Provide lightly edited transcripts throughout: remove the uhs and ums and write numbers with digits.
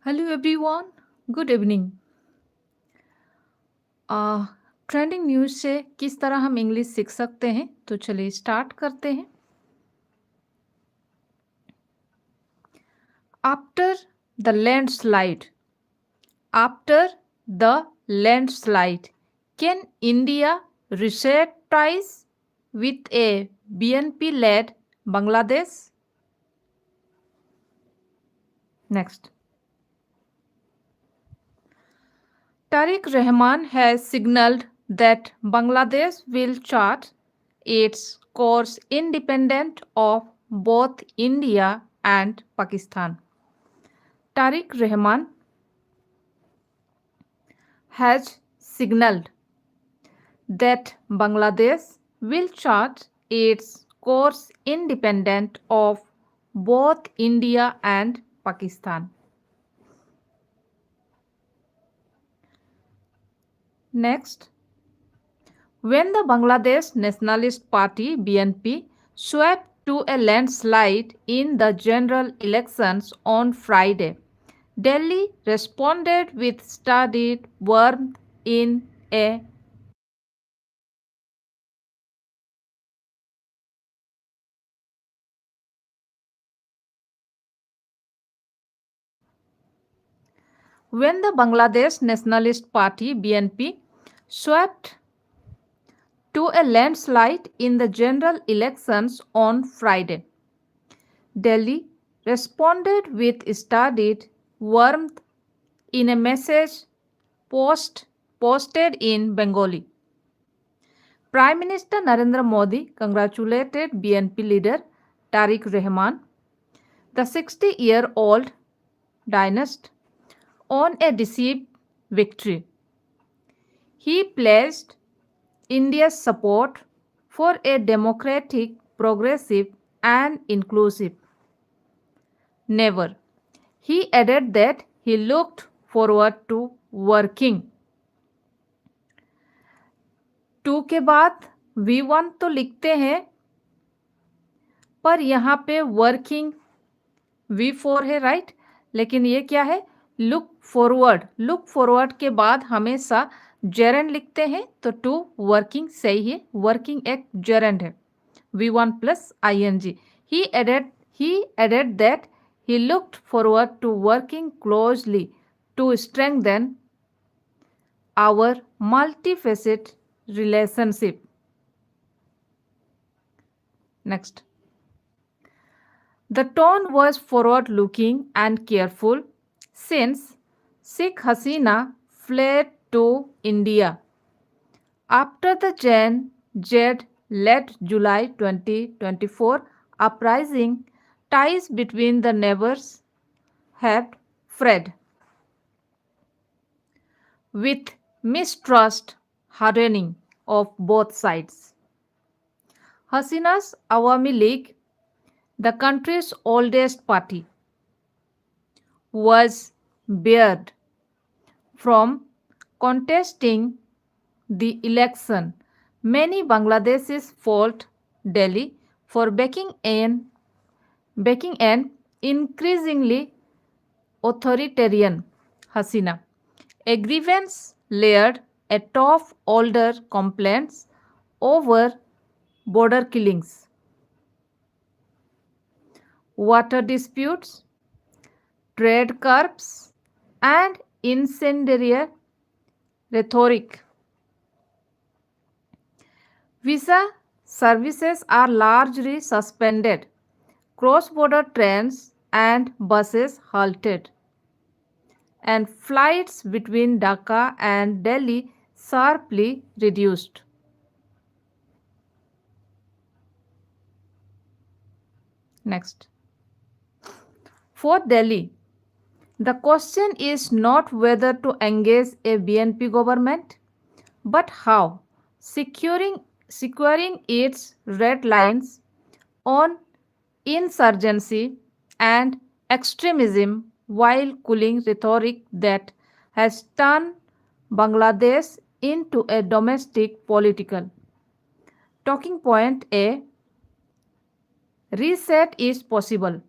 Hello everyone, good evening. Trending news से किस तरह हम इंग्लिश सीख सकते हैं, तो चलिए स्टार्ट करते हैं। After the landslide after the landslide can India reset ties with a BNP led Bangladesh? Next. Tariq Rahman has signaled that Bangladesh will chart its course independent of both India and Pakistan. Tariq Rahman has signaled that Bangladesh will chart its course independent of both India and Pakistan. Next, when the Bangladesh Nationalist Party BNP swept to a landslide in the general elections on Friday, Delhi responded with studied warmth in a when the Bangladesh Nationalist Party BNP swept to a landslide in the general elections on Friday. Delhi responded with studied warmth in a message posted in Bengali. Prime Minister Narendra Modi congratulated BNP leader Tariq Rahman, the 60-year-old dynast, on a decisive victory. He pledged India's support for a democratic, progressive, and inclusive. Never. He added that he looked forward to working. 2 के बाद V1 तो लिखते हैं, पर यहाँ पे working V4 है, right. लेकिन ये क्या है, लुक फॉरवर्ड के बाद हमेशा जेरेंड लिखते हैं, तो टू वर्किंग सही है। वर्किंग एक जेरेंड है। V1 plus ING। he added that he looked forward to working closely to strengthen our multifaceted relationship. Next. The tone was forward looking and careful since Sheikh Hasina fled to India after the Jan Z led July 2024 uprising. Ties between the neighbors had frayed, with mistrust hardening of both sides. Hasina's Awami League, the country's oldest party, was barred from contesting the election. Many Bangladeshis fault Delhi for backing an increasingly authoritarian Hasina. A grievance layered atop older complaints over border killings, water disputes, trade curbs, and incendiary rhetoric. Visa services are largely suspended, cross-border trains and buses halted, and flights between Dhaka and Delhi sharply reduced. Next. For Delhi, the question is not whether to engage a BNP government, but how. Securing its red lines on insurgency and extremism while cooling rhetoric that has turned Bangladesh into a domestic political. Talking point A, reset is possible.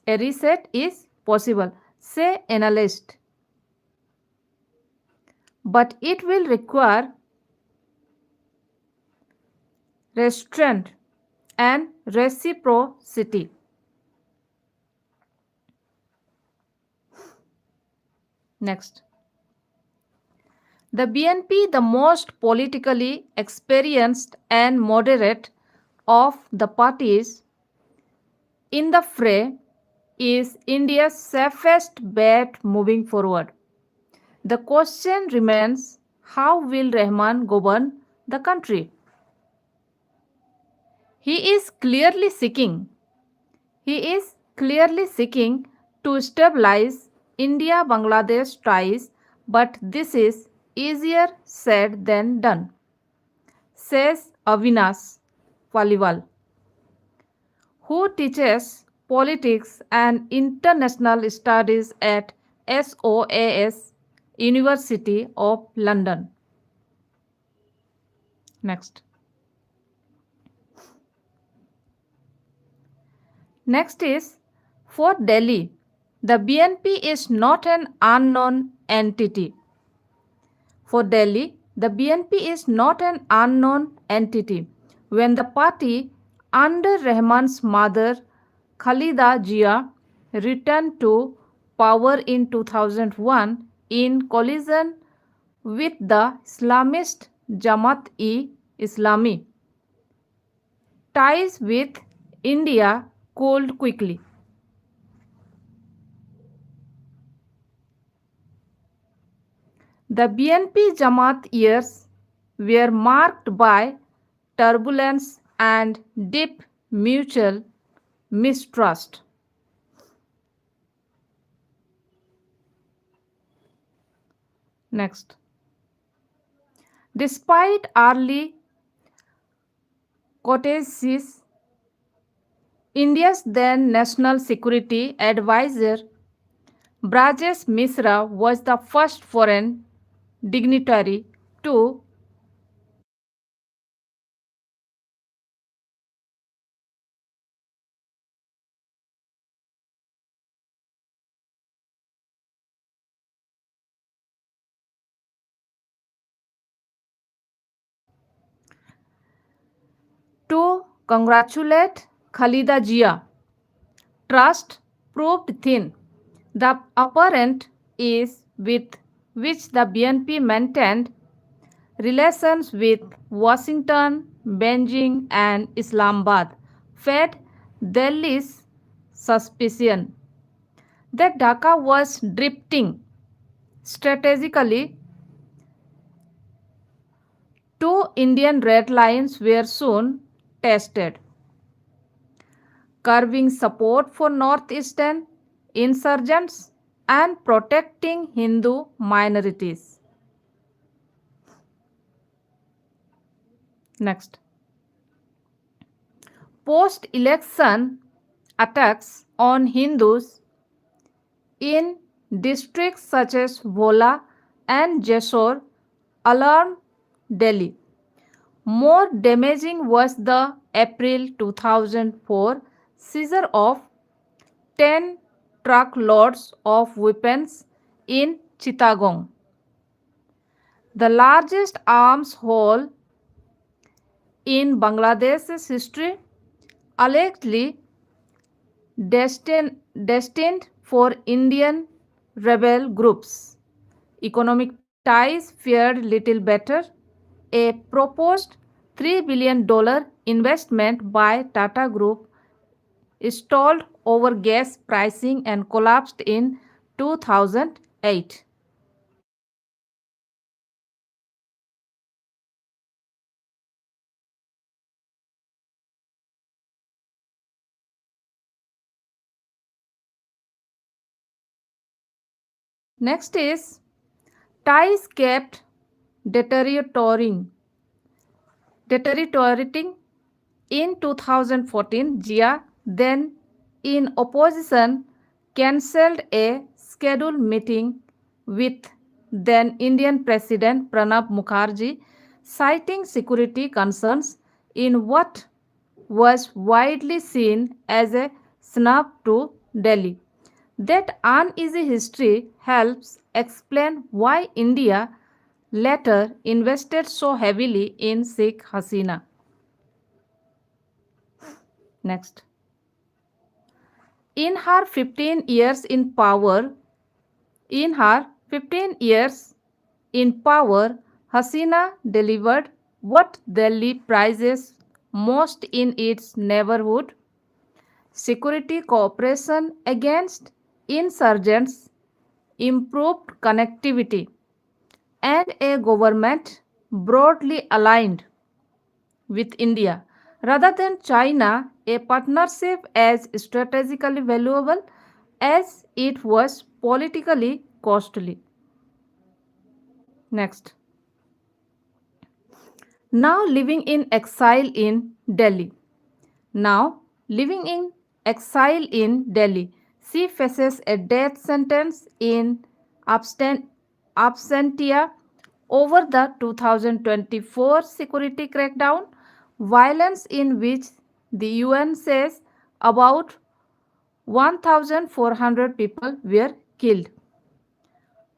A reset is possible. say analyst. But it will require restraint and reciprocity. Next. The BNP, the most politically experienced and moderate of the parties in the fray, is India's safest bet moving forward. The question remains, how will Rahman govern the country? He is clearly seeking He is clearly seeking to stabilize India Bangladesh ties, but this is easier said than done, says Avinash Paliwal, who teaches politics and international studies at SOAS University of London. Next. Next is for Delhi. The BNP is not an unknown entity. For Delhi, the BNP is not an unknown entity. When the party under Rahman's mother Khalida Zia returned to power in 2001 in collision with the Islamist Jamaat-e-Islami, ties with India cooled quickly. The BNP Jamaat years were marked by turbulence and deep mutual mistrust. Next. Despite early courtesies, India's then National Security Advisor Brajesh Mishra was the first foreign dignitary to congratulate Khalida Zia. Trust proved thin. The apparent ease with which the BNP maintained relations with Washington, Beijing, and Islamabad fed Delhi's suspicion that Dhaka was drifting strategically. Two Indian red lines were soon tested: curbing support for northeastern insurgents and protecting Hindu minorities. Next. Post-election attacks on Hindus in districts such as Bhola and Jessore alarmed Delhi. More damaging was the April 2004 seizure of 10 truckloads of weapons in Chittagong, the largest arms haul in Bangladesh's history, allegedly destined for Indian rebel groups. Economic ties fared little better. A proposed $3 billion investment by Tata Group stalled over gas pricing and collapsed in 2008. Next is ties kept deteriorating. In 2014, Zia, then in opposition, cancelled a scheduled meeting with then Indian President Pranab Mukherjee, citing security concerns in what was widely seen as a snub to Delhi. That uneasy history helps explain why India later invested so heavily in Sheikh Hasina. Next. In her 15 years in power, in her 15 years in power, Hasina delivered what Delhi prizes most in its neighborhood: security cooperation against insurgents, improved connectivity, and a government broadly aligned with India rather than China, a partnership as strategically valuable as it was politically costly. Next. Now living in exile in Delhi. Now living in exile in Delhi, she faces a death sentence in absentia over the 2024 security crackdown, violence in which the UN says about 1,400 people were killed,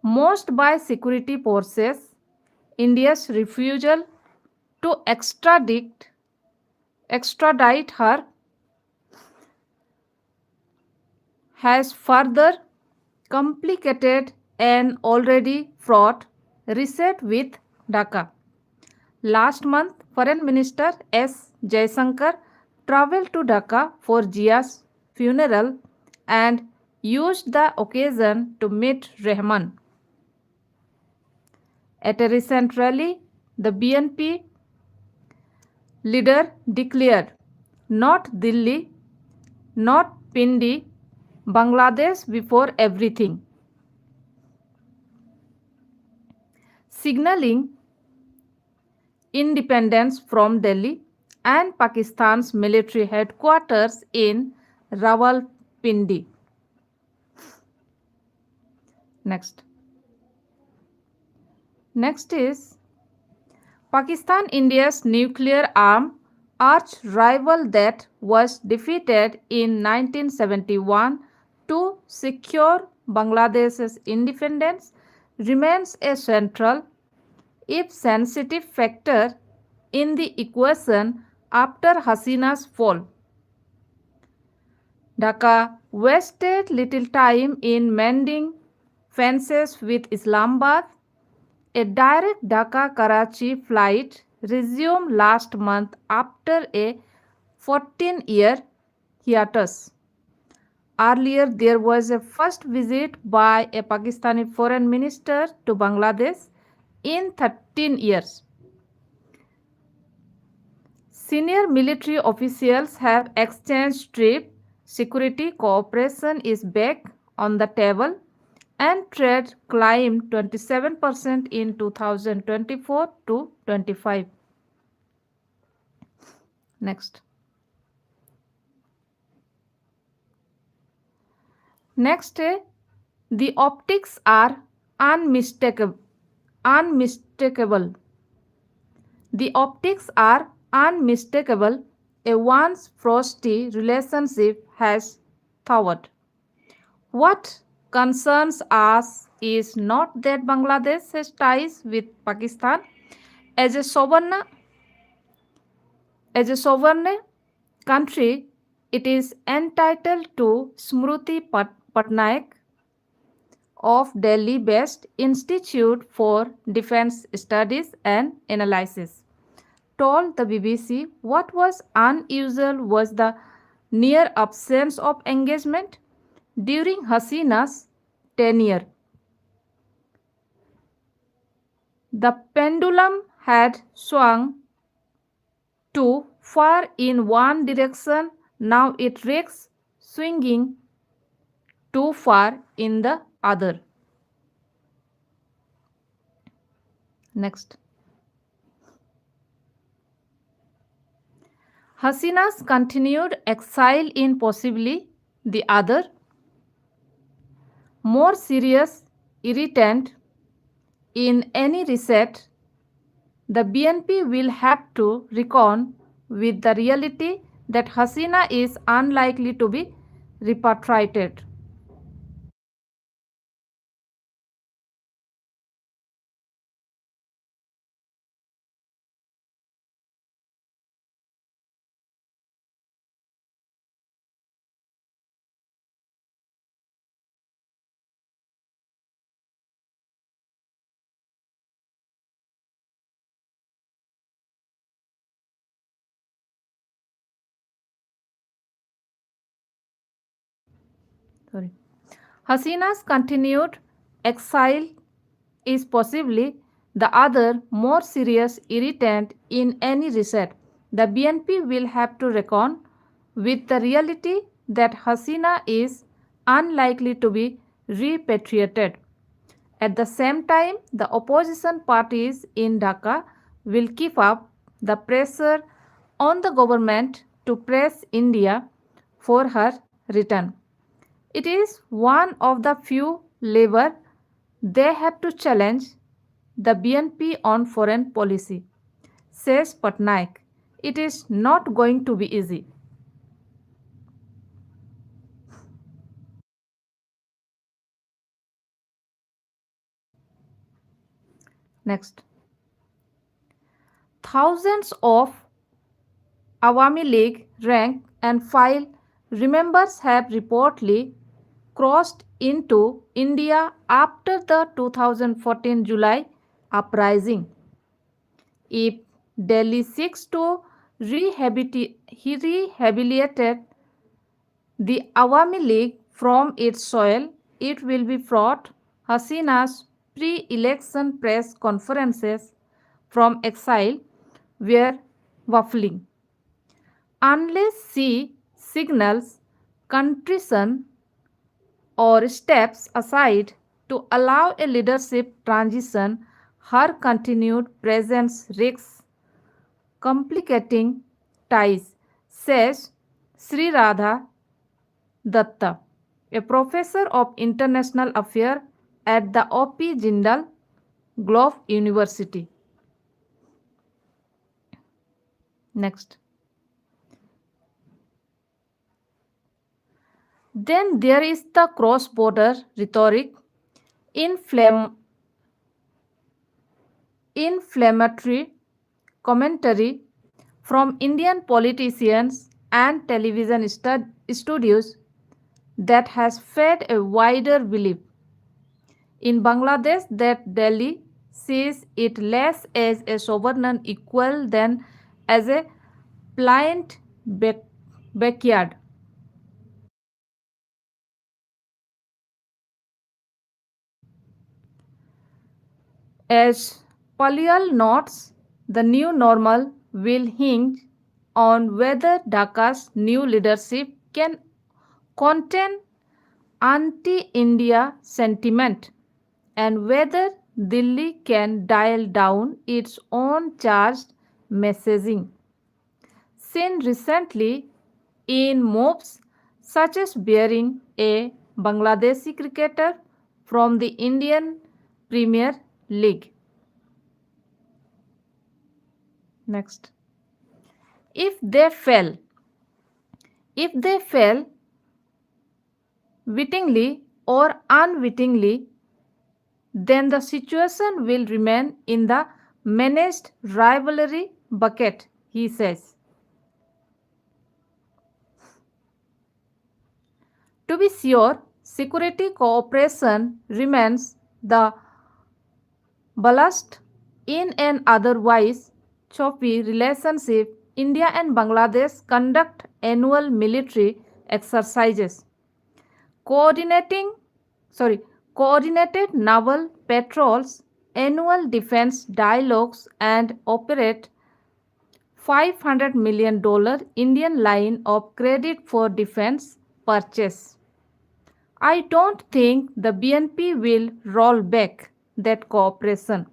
most by security forces. India's refusal to extradite her has further complicated an already fraught reset with Dhaka. Last month, Foreign Minister S. Jaishankar traveled to Dhaka for Jia's funeral and used the occasion to meet Rahman. At a recent rally, the BNP leader declared, "Not Delhi, not Pindi, Bangladesh before everything," signaling independence from Delhi and Pakistan's military headquarters in Rawalpindi. Next. Next is Pakistan, India's nuclear arm arch rival that was defeated in 1971 to secure Bangladesh's independence, remains a central, if sensitive, factor in the equation after Hasina's fall. Dhaka wasted little time in mending fences with Islamabad. A direct Dhaka-Karachi flight resumed last month after a 14-year hiatus. Earlier, there was a first visit by a Pakistani foreign minister to Bangladesh in 13 years. Senior military officials have exchanged trips. Security cooperation is back on the table, and trade climbed 27% in 2024 to 25. Next. Next, the optics are unmistakable. The optics are unmistakable. A once frosty relationship has thawed. What concerns us is not that Bangladesh has ties with Pakistan as a sovereign country. It is entitled to Smruti Patnaik of Delhi-based Institute for Defence Studies and Analysis told the BBC what was unusual was the near absence of engagement during Hasina's tenure. The pendulum had swung too far in one direction, now it risks swinging too far in the other. Next. Hasina's continued exile in possibly the other, more serious irritant. In any reset, the BNP will have to reckon with the reality that Hasina is unlikely to be repatriated. Sorry. Hasina's continued exile is possibly the other more serious irritant in any reset. The BNP will have to reckon with the reality that Hasina is unlikely to be repatriated. At the same time, the opposition parties in Dhaka will keep up the pressure on the government to press India for her return. It is one of the few levers they have to challenge the BNP on foreign policy, says Patnaik. It is not going to be easy. Next. Thousands of Awami League rank and file members have reportedly crossed into India after the 2014 July uprising. If Delhi seeks to rehabilitate the Awami League from its soil, it will be fraught. Hasina's pre-election press conferences from exile were waffling. Unless she signals contrition or steps aside to allow a leadership transition, her continued presence risks complicating ties, says Sri Radha Datta, a professor of international affairs at the O.P. Jindal Glove University. Next. Then there is the cross-border rhetoric, inflammatory commentary from Indian politicians and television studios that has fed a wider belief in Bangladesh that Delhi sees it less as a sovereign equal than as a pliant backyard. As Pallial notes, the new normal will hinge on whether Dhaka's new leadership can contain anti-India sentiment and whether Delhi can dial down its own charged messaging. Seen recently in moves such as bearing a Bangladeshi cricketer from the Indian Premier League. Next. If they fail wittingly or unwittingly, then the situation will remain in the managed rivalry bucket, he says. To be sure, security cooperation remains the ballast in an otherwise choppy relationship. India and Bangladesh conduct annual military exercises, coordinated naval patrols, annual defense dialogues, and operate $500 million Indian line of credit for defense purchase. I don't think the BNP will roll back that cooperation.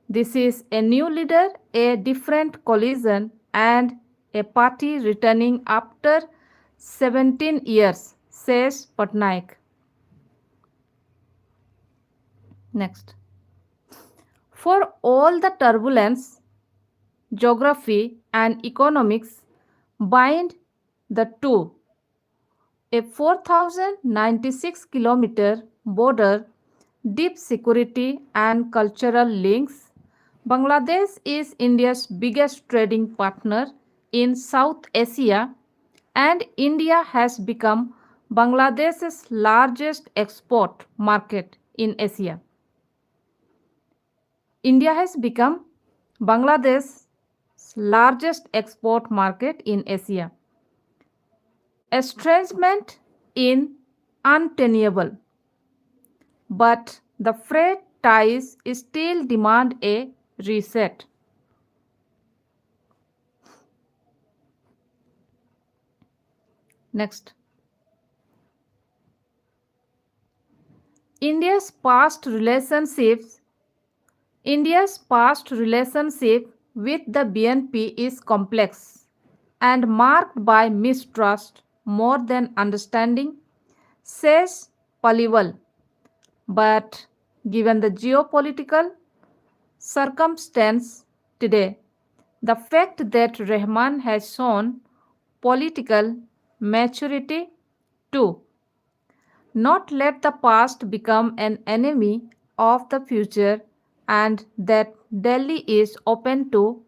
This is a new leader, a different coalition, and a party returning after 17 years, says Patnaik. Next. For all the turbulence, geography and economics bind the two. A 4,096 kilometer border, deep security and cultural links. Bangladesh is India's biggest trading partner in South Asia, and India has become Bangladesh's largest export market in Asia. India has become Bangladesh's largest export market in Asia. Estrangement in untenable. But the frayed ties still demand a reset. Next. India's past relationships India's past relationship with the BNP is complex and marked by mistrust more than understanding, says Paliwal. But given the geopolitical circumstance today, the fact that Rahman has shown political maturity to not let the past become an enemy of the future, and that Delhi is open to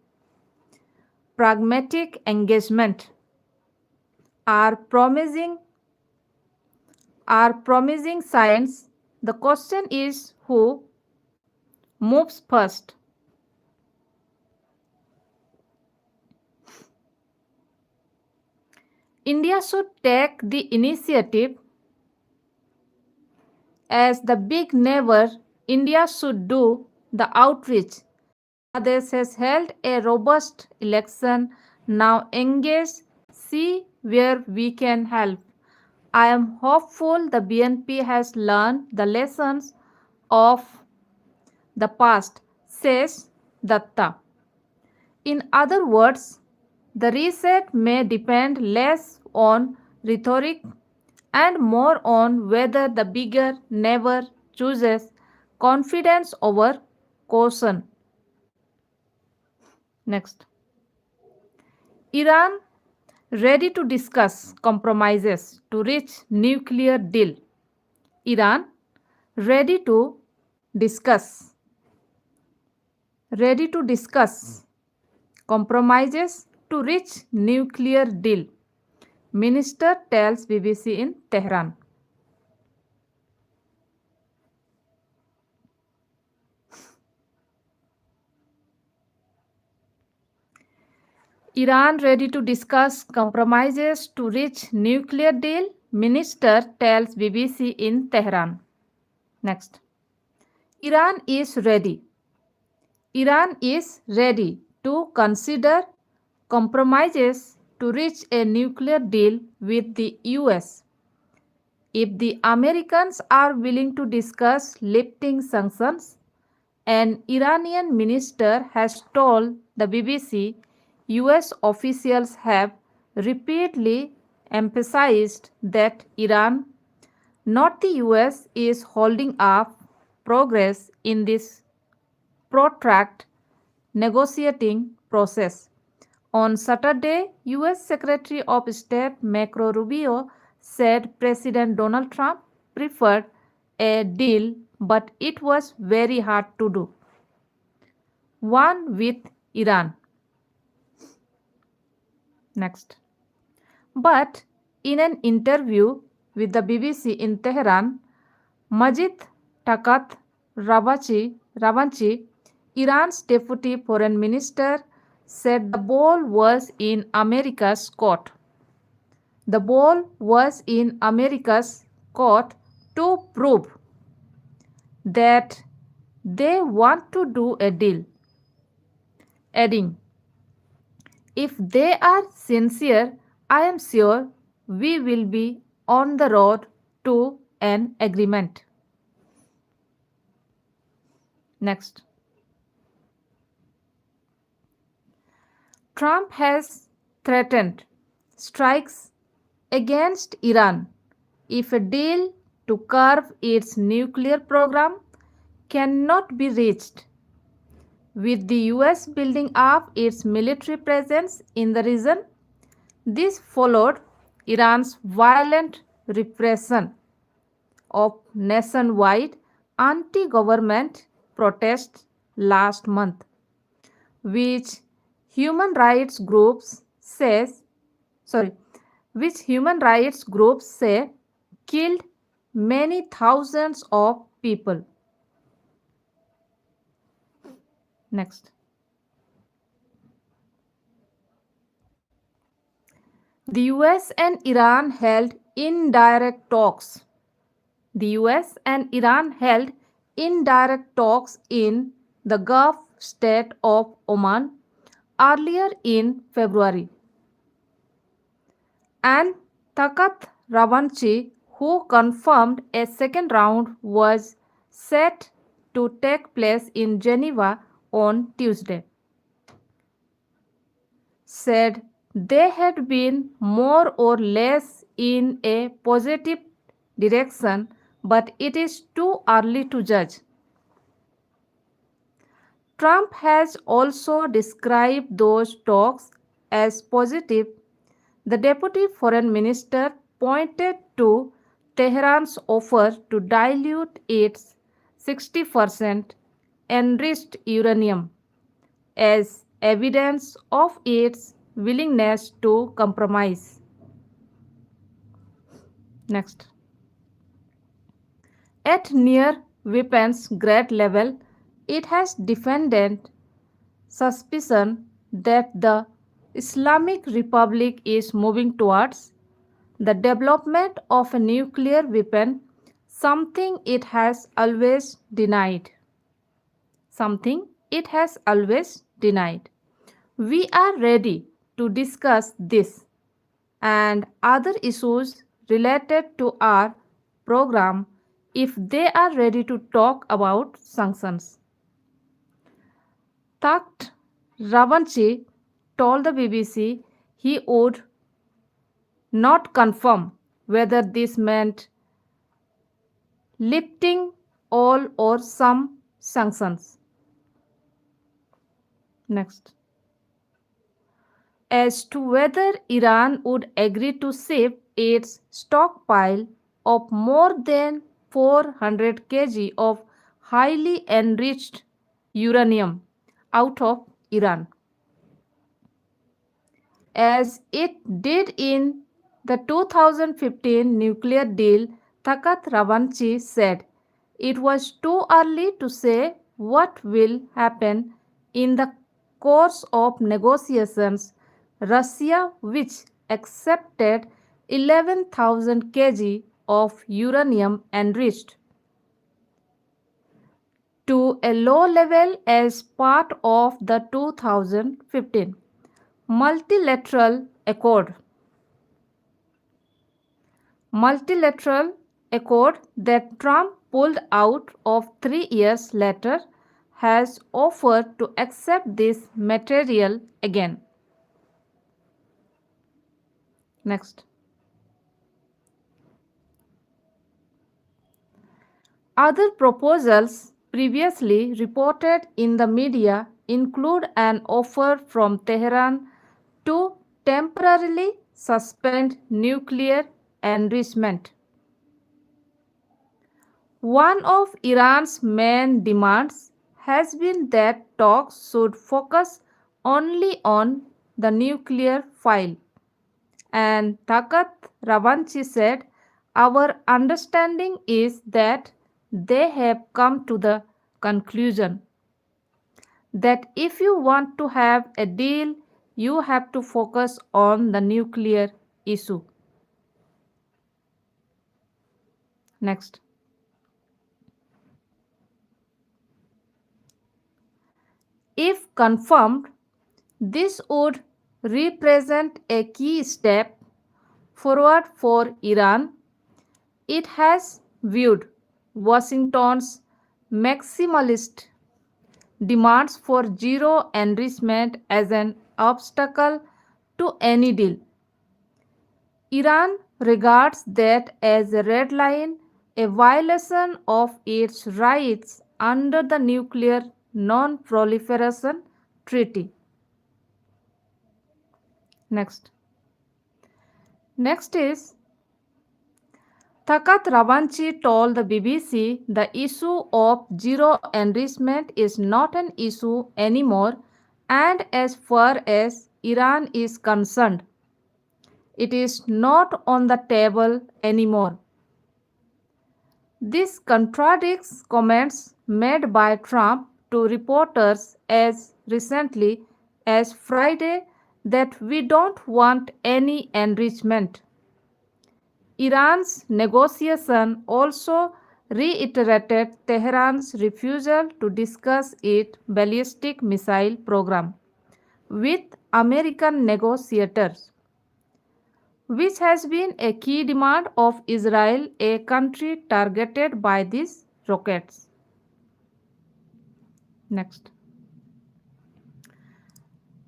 pragmatic engagement are promising signs. The question is who moves first. India should take the initiative as the big neighbor. India should do the outreach. Bangladesh has held a robust election. Now engage, see where we can help. I am hopeful the BNP has learned the lessons of the past, says Datta. In other words, the reset may depend less on rhetoric and more on whether the bigger neighbor chooses confidence over caution. Next. Iran ready to discuss compromises to reach nuclear deal. Iran ready to discuss compromises to reach nuclear deal. Minister tells BBC in Tehran. Iran ready to discuss compromises to reach nuclear deal. Minister tells BBC in Tehran. Next. Iran is ready. Iran is ready to consider compromises to reach a nuclear deal with the US. If the Americans are willing to discuss lifting sanctions, an Iranian minister has told the BBC, US officials have repeatedly emphasized that Iran, not the US, is holding up progress in this protracted negotiating process. On Saturday, US Secretary of State Marco Rubio said President Donald Trump preferred a deal, but it was very hard to do. One with Iran. Next. But in an interview with the BBC in Tehran, Majid Takat Ravanchi, Iran's deputy foreign minister, said the ball was in America's court. The ball was in America's court to prove that they want to do a deal, adding, if they are sincere, I am sure we will be on the road to an agreement. Next. Trump has threatened strikes against Iran if a deal to curb its nuclear program cannot be reached. With the US building up its military presence in the region, this followed Iran's violent repression of nationwide anti-government protests last month, which human rights groups say killed many thousands of people. Next. The US and Iran held indirect talks The US and Iran held indirect talks in the Gulf state of Oman earlier in February. And Takat Ravanchi, who confirmed a second round, was set to take place in Geneva on Tuesday, said they had been more or less in a positive direction, but it is too early to judge. Trump has also described those talks as positive. The deputy foreign minister pointed to Tehran's offer to dilute its 60% enriched uranium as evidence of its willingness to compromise. Next. At near weapons grade level, it has defended suspicion that the Islamic Republic is moving towards the development of a nuclear weapon, something it has always denied. Something it has always denied. We are ready to discuss this and other issues related to our program if they are ready to talk about sanctions. Takht Ravanchi told the BBC he would not confirm whether this meant lifting all or some sanctions. Next. As to whether Iran would agree to ship its stockpile of more than 400 kg of highly enriched uranium out of Iran, as it did in the 2015 nuclear deal, Takat Ravanchi said it was too early to say what will happen in the course of negotiations. Russia, which accepted 11,000 kg of uranium enriched to a low level as part of the 2015 multilateral accord. Multilateral accord that Trump pulled out of 3 years later has offered to accept this material again. Next. Other proposals previously reported in the media include an offer from Tehran to temporarily suspend nuclear enrichment. One of Iran's main demands has been that talks should focus only on the nuclear file. And Takat Ravanchi said, our understanding is that they have come to the conclusion that if you want to have a deal, you have to focus on the nuclear issue. Next. If confirmed, this would represent a key step forward for Iran. It has viewed Washington's maximalist demands for zero enrichment as an obstacle to any deal. Iran regards that as a red line, a violation of its rights under the Nuclear Non-Proliferation Treaty. Next. Next is Takat Ravanchi told the BBC the issue of zero enrichment is not an issue anymore, and as far as Iran is concerned, it is not on the table anymore. This contradicts comments made by Trump to reporters as recently as Friday that we don't want any enrichment. Iran's negotiation also reiterated Tehran's refusal to discuss its ballistic missile program with American negotiators, which has been a key demand of Israel, a country targeted by these rockets. Next.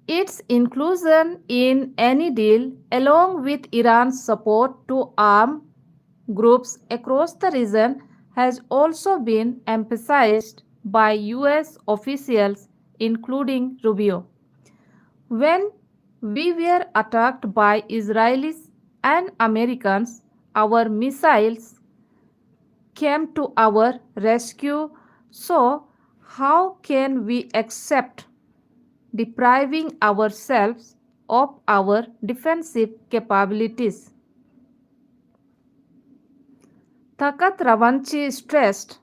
Its inclusion in any deal, along with Iran's support to armed groups across the region, has also been emphasized by US officials, including Rubio. When we were attacked by Israelis and Americans, our missiles came to our rescue. So, how can we accept depriving ourselves of our defensive capabilities? Takat Ravanchi stressed,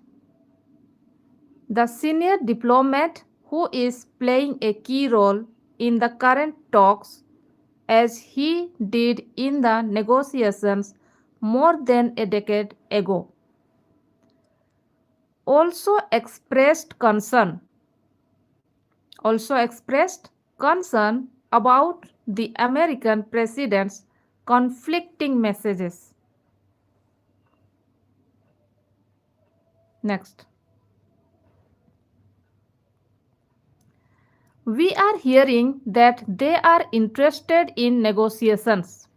the senior diplomat who is playing a key role in the current talks, as he did in the negotiations more than a decade ago, also expressed concern about the American president's conflicting messages. Next. We are hearing that they are interested in negotiations.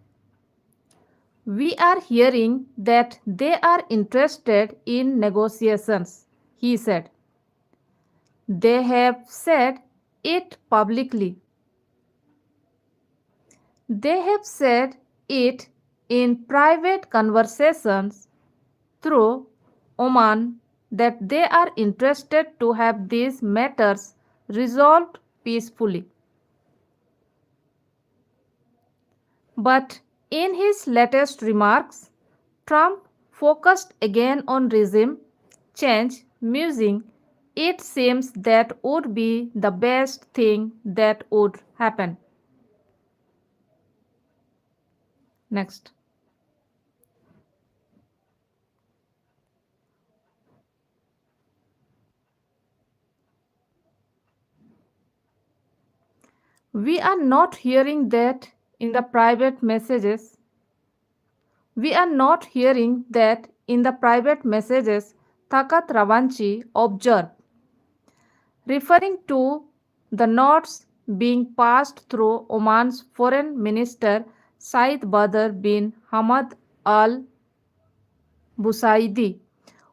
We are hearing that they are interested in negotiations, he said. They have said it publicly. They have said it in private conversations through Oman that they are interested to have these matters resolved peacefully. But in his latest remarks, Trump focused again on regime change, musing, it seems that would be the best thing that would happen. Next. We are not hearing that in the private messages. We are not hearing that in the private messages, Takat Ravanchi observed, referring to the notes being passed through Oman's foreign minister Said Badr bin Hamad Al Busaidi,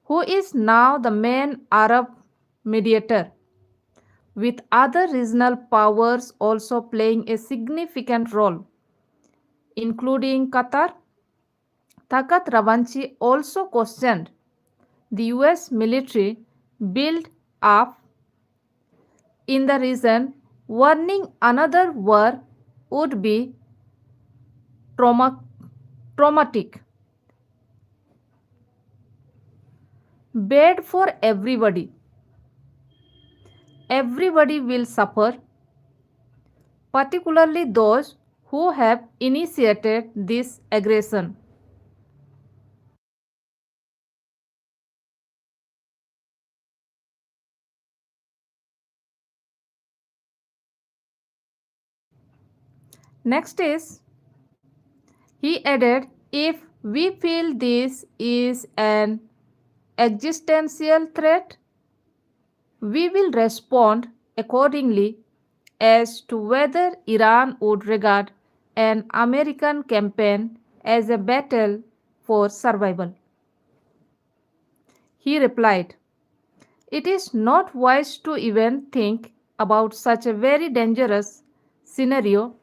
who is now the main Arab mediator, with other regional powers also playing a significant role, including Qatar. Takat Ravanchi also questioned the US military build up in the region, warning another war would be traumatic, bad for everybody. Everybody will suffer, particularly those who have initiated this aggression. Next is, he added, if we feel this is an existential threat, we will respond accordingly as to whether Iran would regard an American campaign as a battle for survival. He replied, it is not wise to even think about such a very dangerous scenario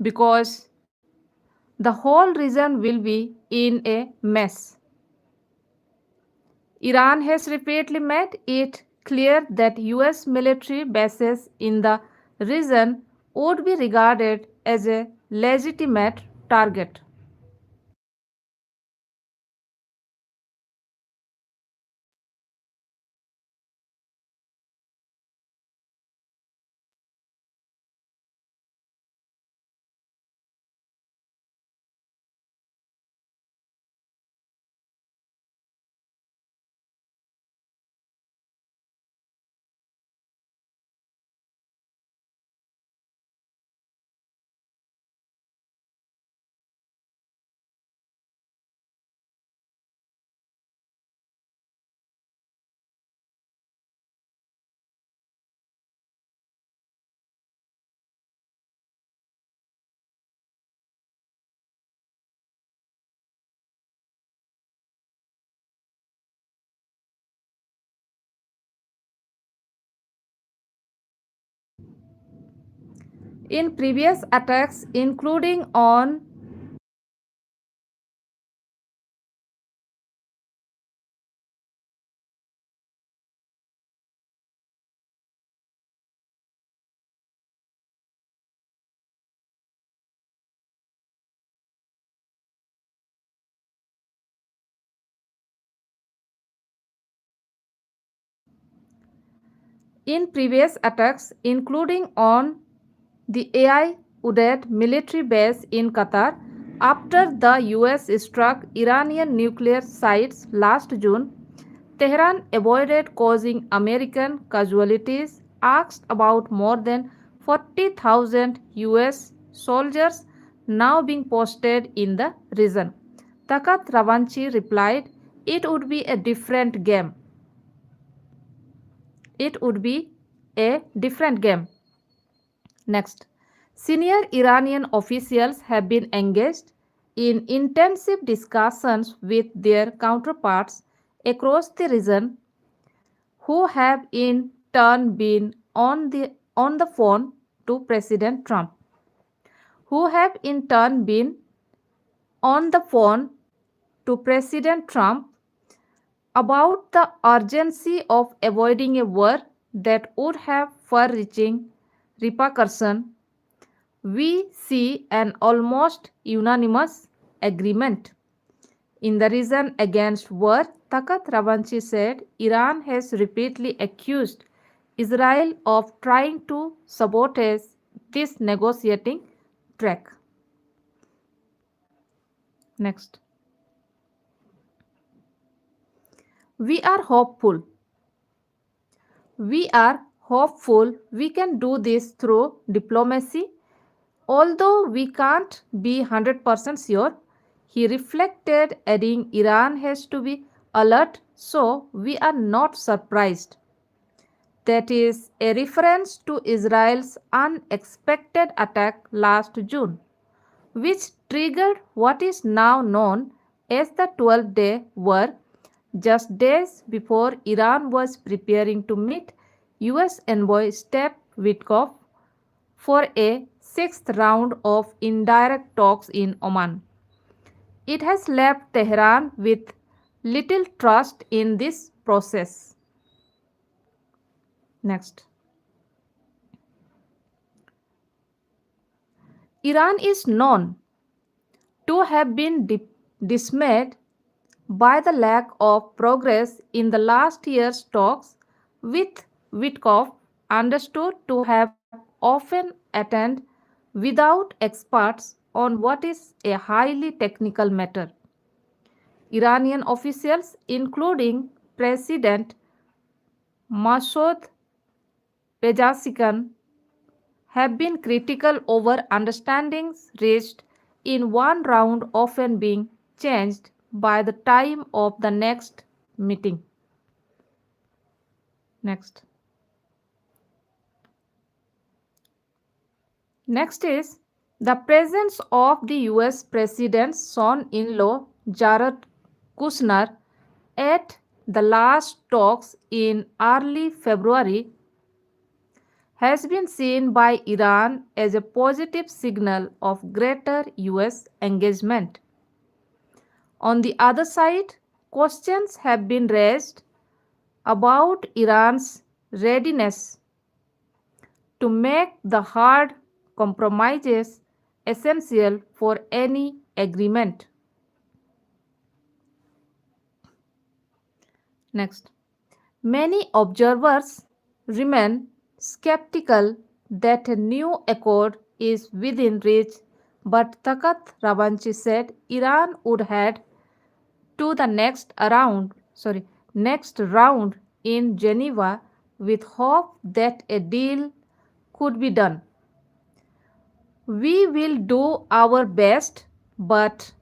because the whole region will be in a mess. Iran has repeatedly made it clear that US military bases in the region would be regarded as a legitimate target. In previous attacks, including on including on the AI Udeid military base in Qatar, after the US struck Iranian nuclear sites last June, Tehran avoided causing American casualties, asked about more than 40,000 US soldiers now being posted in the region. Takat Ravanchi replied, "It would be a different game. It would be a different game." Next, senior Iranian officials have been engaged in intensive discussions with their counterparts across the region who have in turn been on the phone to President Trump, who have in turn been on the phone to President Trump about the urgency of avoiding a war that would have far-reaching repercussions. We see an almost unanimous agreement in the region against war. Takat Ravanchi said Iran has repeatedly accused Israel of trying to sabotage this negotiating track. Next. We are hopeful. We are hopeful we can do this through diplomacy. Although we can't be 100% sure, he reflected, adding Iran has to be alert so we are not surprised. That is a reference to Israel's unexpected attack last June, which triggered what is now known as the 12-day war, just days before Iran was preparing to meet US envoy Steve Witkoff for a sixth round of indirect talks in Oman. It has left Tehran with little trust in this process. Next. Iran is known to have been dismayed by the lack of progress in the last year's talks, with Witkoff understood to have often attended without experts on what is a highly technical matter. Iranian officials, including President Masoud Pezeshkian, have been critical over understandings reached in one round often being changed by the time of the next meeting. Next. Next is the presence of the US President's son-in-law Jared Kushner at the last talks in early February has been seen by Iran as a positive signal of greater US engagement. On the other side, questions have been raised about Iran's readiness to make the hard compromises essential for any agreement. Next. Many observers remain skeptical that a new accord is within reach, but Takat Ravanchi said Iran would head to the next round in Geneva with hope that a deal could be done. We will do our best, but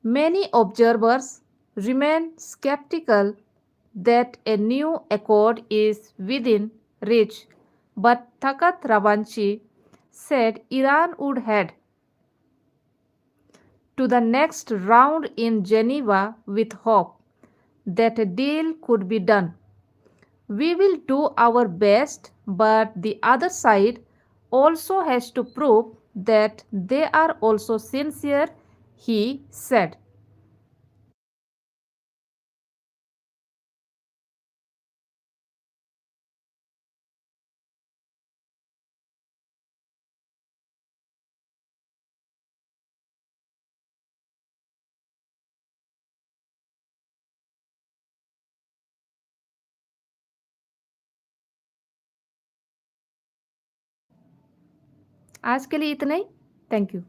many observers remain skeptical that a new accord is within reach, but Takat Ravanchi said Iran would head to the next round in Geneva with hope that a deal could be done. We will do our best, but the other side also has to prove that they are also sincere, he said. आज के लिए इतना ही। Thank you.